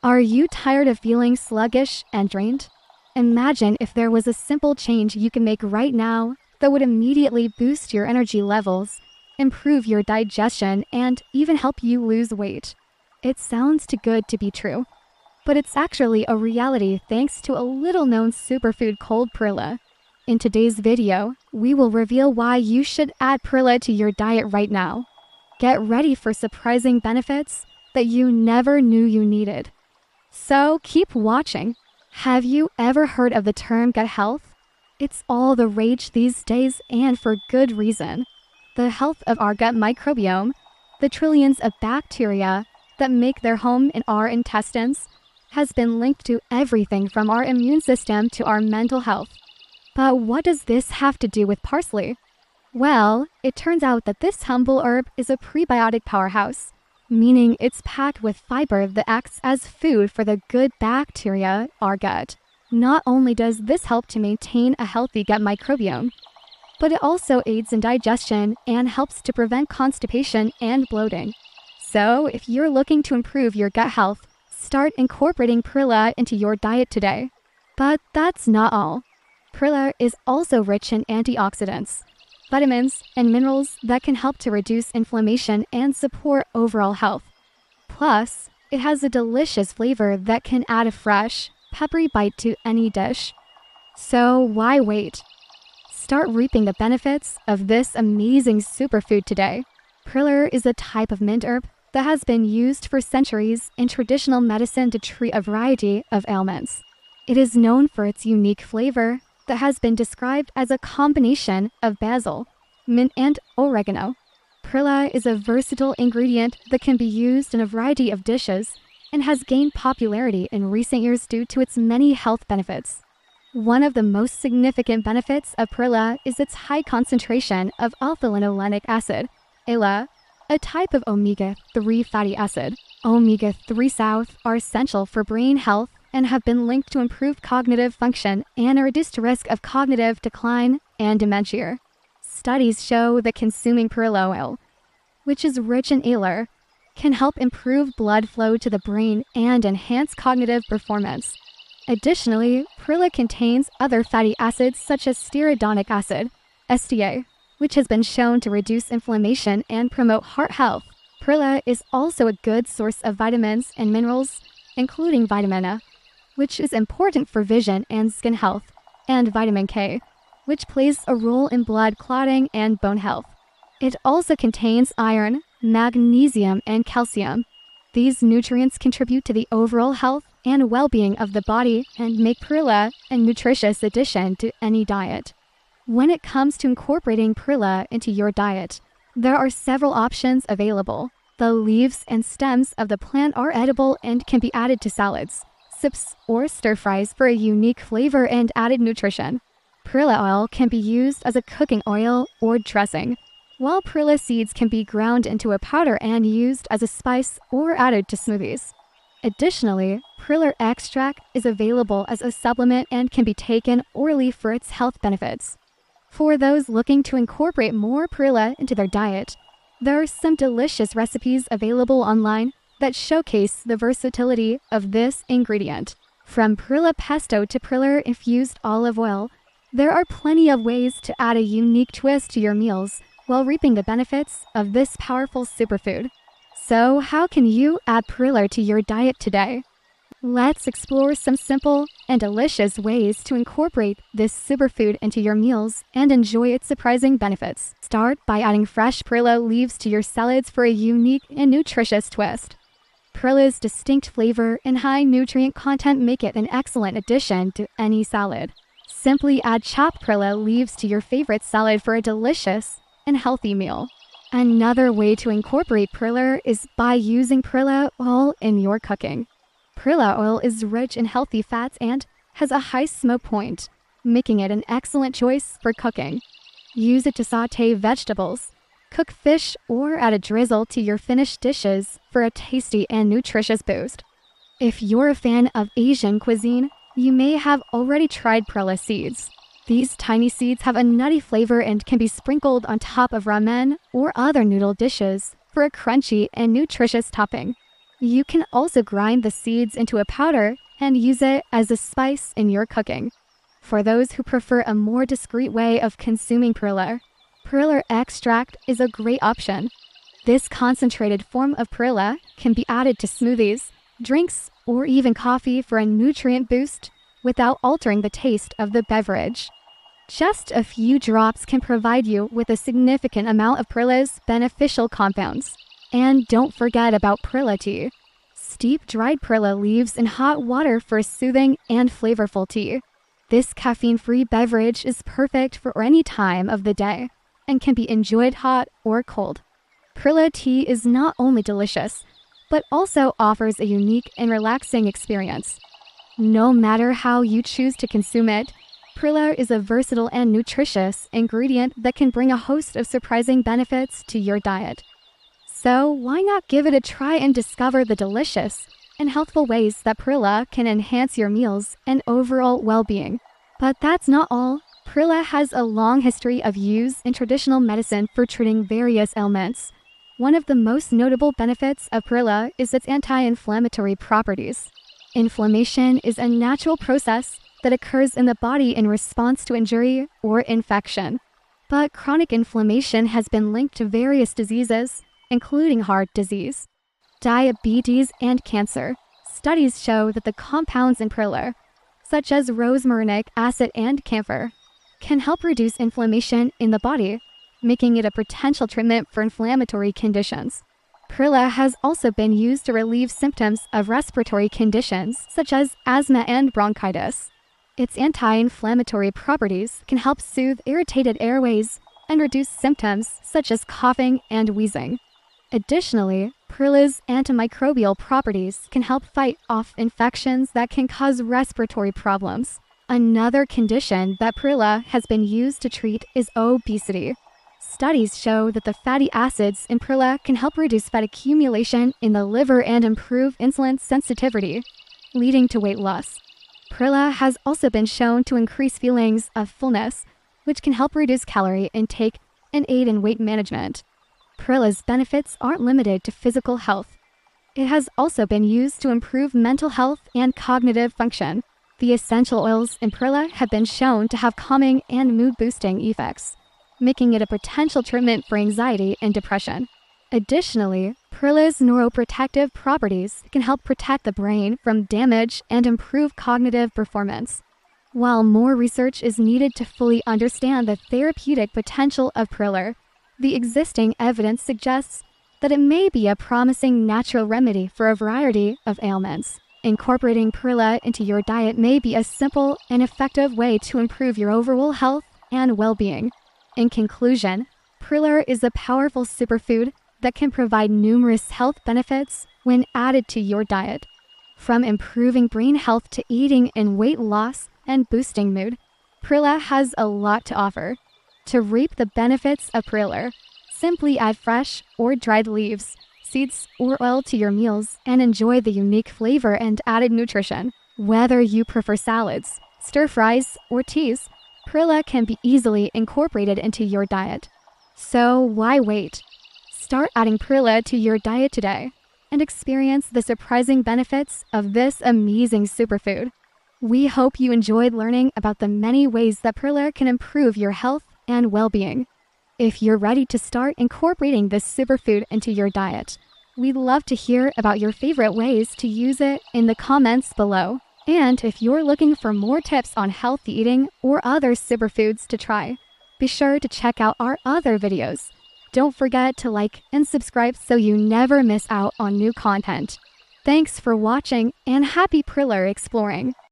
Are you tired of feeling sluggish and drained? Imagine if there was a simple change you can make right now that would immediately boost your energy levels, improve your digestion, and even help you lose weight. It sounds too good to be true, but it's actually a reality thanks to a little-known superfood called Perilla. In today's video, we will reveal why you should add Perilla to your diet right now. Get ready for surprising benefits that you never knew you needed. So keep watching. Have you ever heard of the term gut health? It's all the rage these days, and for good reason. The health of our gut microbiome, the trillions of bacteria that make their home in our intestines, has been linked to everything from our immune system to our mental health. But what does this have to do with parsley? Well, it turns out that this humble herb is a prebiotic powerhouse, meaning it's packed with fiber that acts as food for the good bacteria, our gut. Not only does this help to maintain a healthy gut microbiome, but it also aids in digestion and helps to prevent constipation and bloating. So, if you're looking to improve your gut health, start incorporating Perilla into your diet today. But that's not all. Perilla is also rich in antioxidants, vitamins, and minerals that can help to reduce inflammation and support overall health. Plus, it has a delicious flavor that can add a fresh, peppery bite to any dish. So why wait? Start reaping the benefits of this amazing superfood today. Perilla is a type of mint herb that has been used for centuries in traditional medicine to treat a variety of ailments. It is known for its unique flavor that has been described as a combination of basil, mint, and oregano. Perilla is a versatile ingredient that can be used in a variety of dishes and has gained popularity in recent years due to its many health benefits. One of the most significant benefits of Perilla is its high concentration of alpha-linolenic acid, ALA, a type of omega-3 fatty acid. Omega-3 South are essential for brain health and have been linked to improved cognitive function and a reduced risk of cognitive decline and dementia. Studies show that consuming Perilla oil, which is rich in ALA, can help improve blood flow to the brain and enhance cognitive performance. Additionally, Perilla contains other fatty acids such as stearidonic acid, STA, which has been shown to reduce inflammation and promote heart health. Perilla is also a good source of vitamins and minerals, including vitamin A, which is important for vision and skin health, and vitamin K, which plays a role in blood clotting and bone health. It also contains iron, magnesium, and calcium. These nutrients contribute to the overall health and well-being of the body and make Perilla a nutritious addition to any diet. When it comes to incorporating Perilla into your diet, there are several options available. The leaves and stems of the plant are edible and can be added to salads, soups, or stir-fries for a unique flavor and added nutrition. Perilla oil can be used as a cooking oil or dressing, while Perilla seeds can be ground into a powder and used as a spice or added to smoothies. Additionally, Perilla extract is available as a supplement and can be taken orally for its health benefits. For those looking to incorporate more Perilla into their diet, there are some delicious recipes available online that showcase the versatility of this ingredient. From Perilla pesto to Perilla-infused olive oil, there are plenty of ways to add a unique twist to your meals while reaping the benefits of this powerful superfood. So how can you add Perilla to your diet today? Let's explore some simple and delicious ways to incorporate this superfood into your meals and enjoy its surprising benefits. Start by adding fresh Perilla leaves to your salads for a unique and nutritious twist. Perilla's distinct flavor and high nutrient content make it an excellent addition to any salad. Simply add chopped Perilla leaves to your favorite salad for a delicious and healthy meal. Another way to incorporate Perilla is by using Perilla oil in your cooking. Perilla oil is rich in healthy fats and has a high smoke point, making it an excellent choice for cooking. Use it to sauté vegetables, cook fish, or add a drizzle to your finished dishes for a tasty and nutritious boost. If you're a fan of Asian cuisine, you may have already tried Perilla seeds. These tiny seeds have a nutty flavor and can be sprinkled on top of ramen or other noodle dishes for a crunchy and nutritious topping. You can also grind the seeds into a powder and use it as a spice in your cooking. For those who prefer a more discreet way of consuming perilla, perilla extract is a great option. This concentrated form of perilla can be added to smoothies, drinks, or even coffee for a nutrient boost without altering the taste of the beverage. Just a few drops can provide you with a significant amount of perilla's beneficial compounds. And don't forget about perilla tea. Steep dried perilla leaves in hot water for a soothing and flavorful tea. This caffeine-free beverage is perfect for any time of the day and can be enjoyed hot or cold. Perilla tea is not only delicious, but also offers a unique and relaxing experience. No matter how you choose to consume it, perilla is a versatile and nutritious ingredient that can bring a host of surprising benefits to your diet. So why not give it a try and discover the delicious and healthful ways that perilla can enhance your meals and overall well-being. But that's not all. Perilla has a long history of use in traditional medicine for treating various ailments. One of the most notable benefits of perilla is its anti-inflammatory properties. Inflammation is a natural process that occurs in the body in response to injury or infection. But chronic inflammation has been linked to various diseases, including heart disease, diabetes, and cancer. Studies show that the compounds in perilla, such as rosmarinic acid and camphor, can help reduce inflammation in the body, making it a potential treatment for inflammatory conditions. Perilla has also been used to relieve symptoms of respiratory conditions such as asthma and bronchitis. Its anti-inflammatory properties can help soothe irritated airways and reduce symptoms such as coughing and wheezing. Additionally, perilla's antimicrobial properties can help fight off infections that can cause respiratory problems. Another condition that perilla has been used to treat is obesity. Studies show that the fatty acids in perilla can help reduce fat accumulation in the liver and improve insulin sensitivity, leading to weight loss. Perilla has also been shown to increase feelings of fullness, which can help reduce calorie intake and aid in weight management. Perilla's benefits aren't limited to physical health. It has also been used to improve mental health and cognitive function. The essential oils in perilla have been shown to have calming and mood-boosting effects, making it a potential treatment for anxiety and depression. Additionally, perilla's neuroprotective properties can help protect the brain from damage and improve cognitive performance. While more research is needed to fully understand the therapeutic potential of perilla, the existing evidence suggests that it may be a promising natural remedy for a variety of ailments. Incorporating perilla into your diet may be a simple and effective way to improve your overall health and well-being. In conclusion, perilla is a powerful superfood that can provide numerous health benefits when added to your diet. From improving brain health to eating and weight loss and boosting mood, perilla has a lot to offer. To reap the benefits of perilla, simply add fresh or dried leaves, seeds, or oil to your meals and enjoy the unique flavor and added nutrition. Whether you prefer salads, stir-fries, or teas, perilla can be easily incorporated into your diet. So why wait? Start adding perilla to your diet today and experience the surprising benefits of this amazing superfood. We hope you enjoyed learning about the many ways that perilla can improve your health and well-being. If you're ready to start incorporating this superfood into your diet, we'd love to hear about your favorite ways to use it in the comments below. And if you're looking for more tips on healthy eating or other superfoods to try, be sure to check out our other videos. Don't forget to like and subscribe so you never miss out on new content. Thanks for watching and happy perilla exploring!